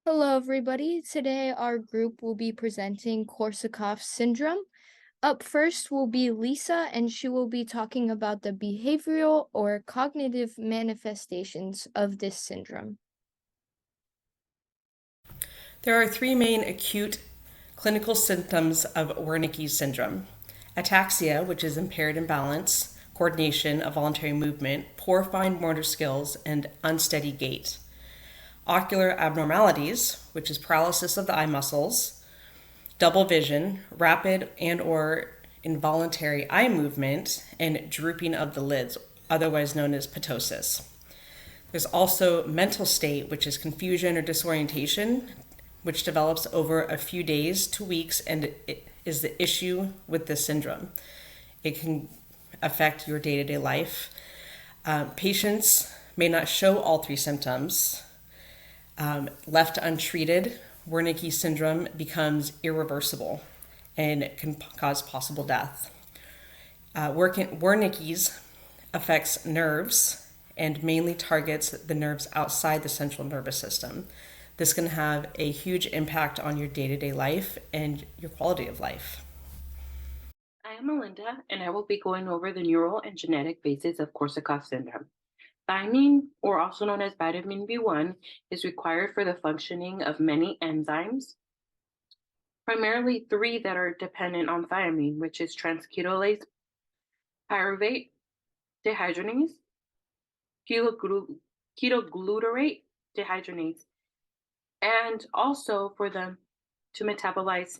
Hello, everybody. Today, our group will be presenting Korsakoff Syndrome. Up first will be Lisa, and she will be talking about the behavioral or cognitive manifestations of this syndrome. There are three main acute clinical symptoms of Wernicke's syndrome: ataxia, which is impaired in balance, coordination of voluntary movement, poor fine motor skills, and unsteady gait; ocular abnormalities, which is paralysis of the eye muscles, double vision, rapid and/or involuntary eye movement, and drooping of the lids, otherwise known as ptosis. There's also mental state, which is confusion or disorientation, which develops over a few days to weeks, and it is the issue with this syndrome. It can affect your day-to-day life. Patients may not show all three symptoms. Left untreated, Wernicke syndrome becomes irreversible and can cause possible death. Wernicke's affects nerves and mainly targets the nerves outside the central nervous system. This can have a huge impact on your day-to-day life and your quality of life. I am Melinda, and I will be going over the neural and genetic basis of Korsakoff syndrome. Thiamine, or also known as vitamin B1, is required for the functioning of many enzymes, primarily three that are dependent on thiamine, which is transketolase, pyruvate dehydrogenase, ketoglutarate dehydrogenase, and also for them to metabolize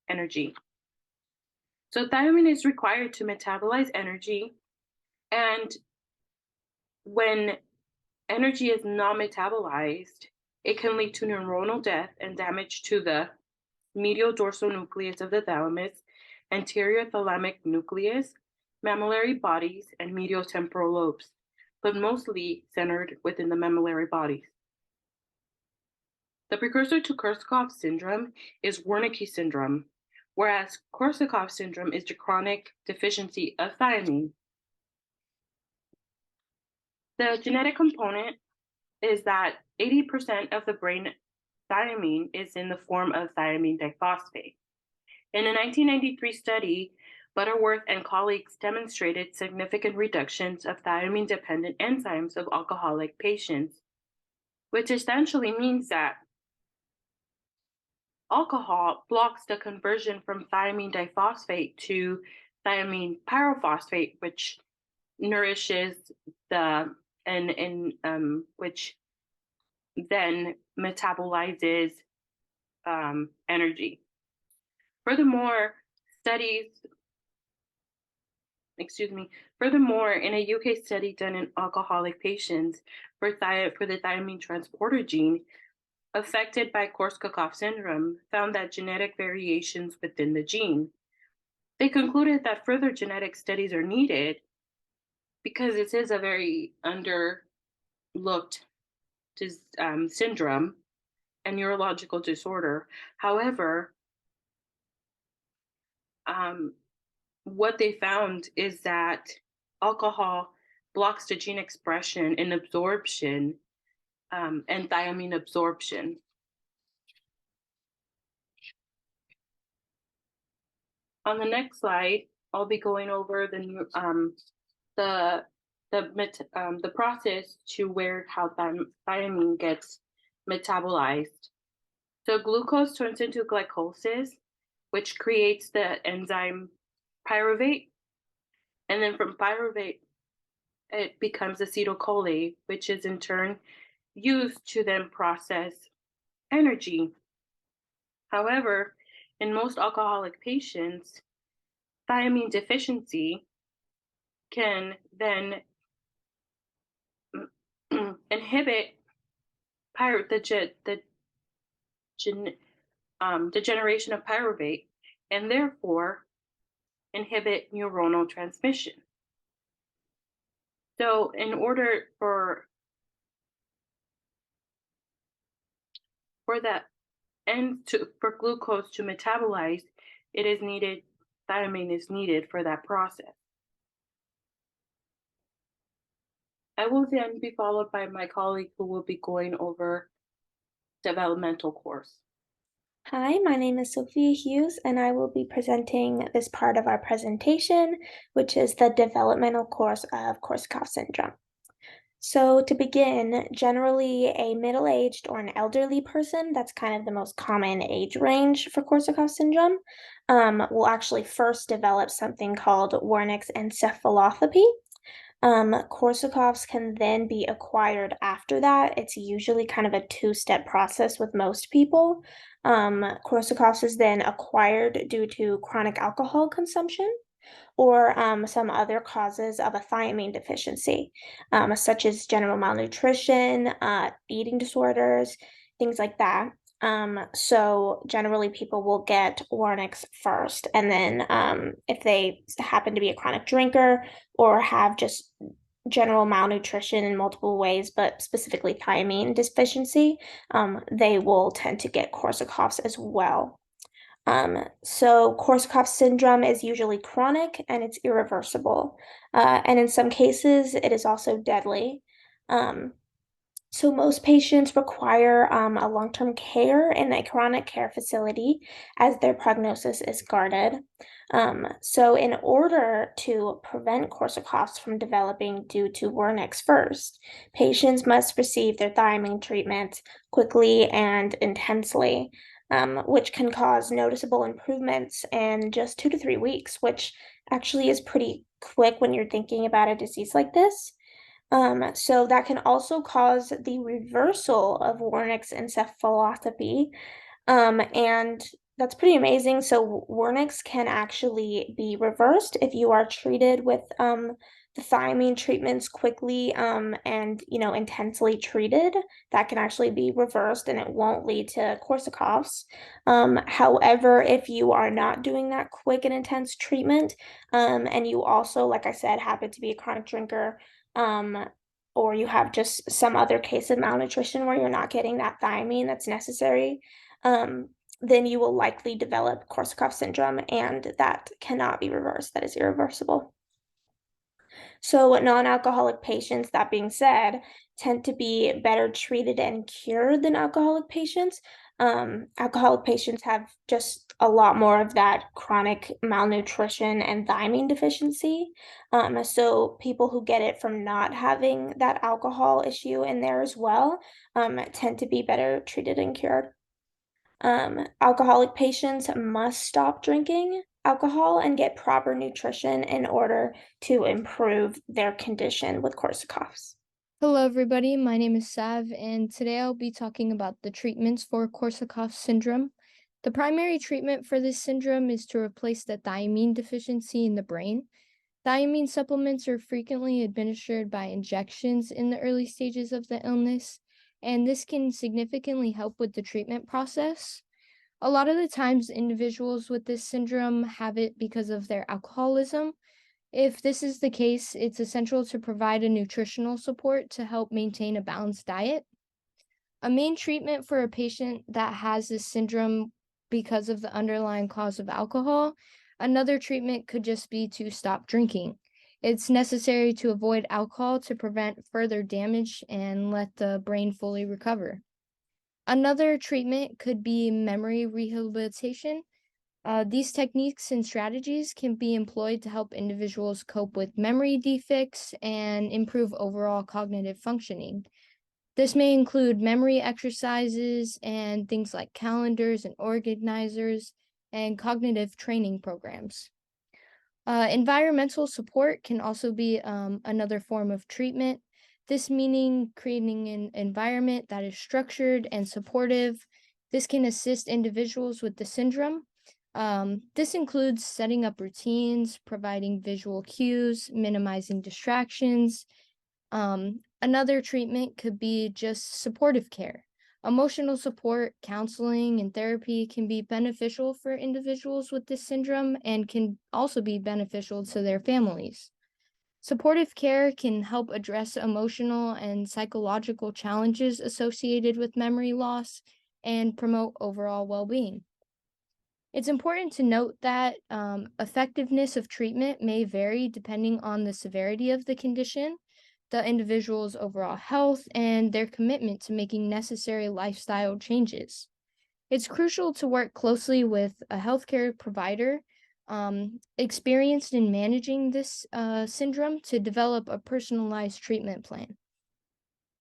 energy. So thiamine is required to metabolize energy, and when energy is not metabolized, it can lead to neuronal death and damage to the medial dorsal nucleus of the thalamus, anterior thalamic nucleus, mammillary bodies, and medial temporal lobes, but mostly centered within the mammillary bodies. The precursor to Korsakoff syndrome is Wernicke syndrome, whereas Korsakoff syndrome is the chronic deficiency of thiamine. The genetic component is that 80% of the brain thiamine is in the form of thiamine diphosphate. In a 1993 study, Butterworth and colleagues demonstrated significant reductions of thiamine-dependent enzymes of alcoholic patients, which essentially means that alcohol blocks the conversion from thiamine diphosphate to thiamine pyrophosphate, which nourishes the which then metabolizes energy. Furthermore, studies, furthermore, in a UK study done in alcoholic patients for the thiamine transporter gene affected by Korsakoff syndrome found that genetic variations within the gene. They concluded that further genetic studies are needed because this is a very underlooked syndrome and neurological disorder. However, what they found is that alcohol blocks the gene expression and absorption and thiamine absorption. On the next slide, I'll be going over the process to where how thiamine gets metabolized. So glucose turns into glycolysis, which creates the enzyme pyruvate, and then from pyruvate it becomes acetylcholine, which is in turn used to then process energy. However, in most alcoholic patients, thiamine deficiency can then inhibit the generation of pyruvate and therefore inhibit neuronal transmission. So in order for that for glucose to metabolize, thiamine is needed for that process. I will then be followed by my colleague who will be going over developmental course. Hi, my name is Sophia Hughes, and I will be presenting this part of our presentation, which is the developmental course of Korsakoff syndrome. So, to begin, generally a middle-aged or an elderly person, that's kind of the most common age range for Korsakoff syndrome, will actually first develop something called Wernicke's encephalopathy. Korsakoff's can then be acquired after that. It's usually kind of a two-step process with most people. Korsakoff's is then acquired due to chronic alcohol consumption or some other causes of a thiamine deficiency, such as general malnutrition, eating disorders, things like that. So generally people will get Wernicke's first, and then if they happen to be a chronic drinker or have just general malnutrition in multiple ways, but specifically thiamine deficiency, they will tend to get Korsakoff's as well. So Korsakoff syndrome is usually chronic and it's irreversible. And in some cases, it is also deadly. Um, so most patients require a long-term care in a chronic care facility as their prognosis is guarded. So in order to prevent Korsakoff's from developing due to Wernicke's first, patients must receive their thiamine treatment quickly and intensely, which can cause noticeable improvements in just 2 to 3 weeks, which actually is pretty quick when you're thinking about a disease like this. So that can also cause the reversal of Wernicke's encephalopathy. And that's pretty amazing. So Wernicke's can actually be reversed if you are treated with the thiamine treatments quickly and intensely treated. That can actually be reversed and it won't lead to Korsakoff's. However, if you are not doing that quick and intense treatment, and you also, like I said, happen to be a chronic drinker, um, or you have just some other case of malnutrition where you're not getting that thiamine that's necessary, then you will likely develop Korsakoff syndrome, and that cannot be reversed. That is irreversible. So non-alcoholic patients, that being said, tend to be better treated and cured than alcoholic patients. Alcoholic patients have just a lot more of that chronic malnutrition and thiamine deficiency. So people who get it from not having that alcohol issue in there as well, tend to be better treated and cured. Alcoholic patients must stop drinking alcohol and get proper nutrition in order to improve their condition with Korsakoff's. Hello, everybody. My name is Sav, and today I'll be talking about the treatments for Korsakoff syndrome. The primary treatment for this syndrome is to replace the thiamine deficiency in the brain. Thiamine supplements are frequently administered by injections in the early stages of the illness, and this can significantly help with the treatment process. A lot of the times, individuals with this syndrome have it because of their alcoholism. If this is the case, it's essential to provide a nutritional support to help maintain a balanced diet. A main treatment for a patient that has this syndrome because of the underlying cause of alcohol, another treatment could just be to stop drinking. It's necessary to avoid alcohol to prevent further damage and let the brain fully recover. Another treatment could be memory rehabilitation. These techniques and strategies can be employed to help individuals cope with memory defects and improve overall cognitive functioning. This may include memory exercises and things like calendars and organizers and cognitive training programs. Environmental support can also be another form of treatment. This meaning creating an environment that is structured and supportive. This can assist individuals with the syndrome. This includes setting up routines, providing visual cues, minimizing distractions. Another treatment could be just supportive care. Emotional support, counseling, and therapy can be beneficial for individuals with this syndrome and can also be beneficial to their families. Supportive care can help address emotional and psychological challenges associated with memory loss and promote overall well-being. It's important to note that effectiveness of treatment may vary depending on the severity of the condition. the individual's overall health and their commitment to making necessary lifestyle changes. It's crucial to work closely with a healthcare provider experienced in managing this syndrome to develop a personalized treatment plan.